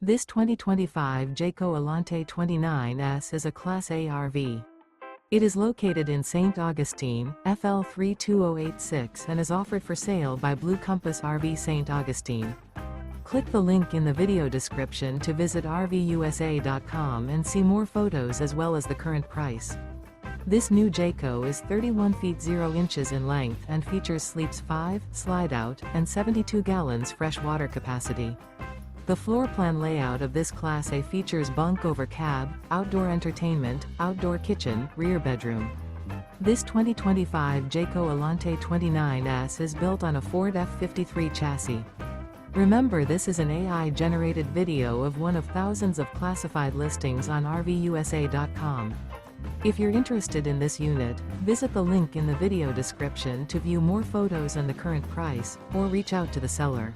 This 2025 Jayco Alante 29S is a Class A RV. It is located in St. Augustine, FL 32086 and is offered for sale by Blue Compass RV St. Augustine. Click the link in the video description to visit RVUSA.com and see more photos as well as the current price. This new Jayco is 31 feet 0 inches in length and features sleeps 5, slide-out, and 72 gallons fresh water capacity. The floor plan layout of this Class A features bunk over cab, outdoor entertainment, outdoor kitchen, rear bedroom. This 2025 Jayco Alante 29S is built on a Ford F53 chassis. Remember, this is an AI-generated video of one of thousands of classified listings on RVUSA.com. If you're interested in this unit, visit the link in the video description to view more photos and the current price, or reach out to the seller.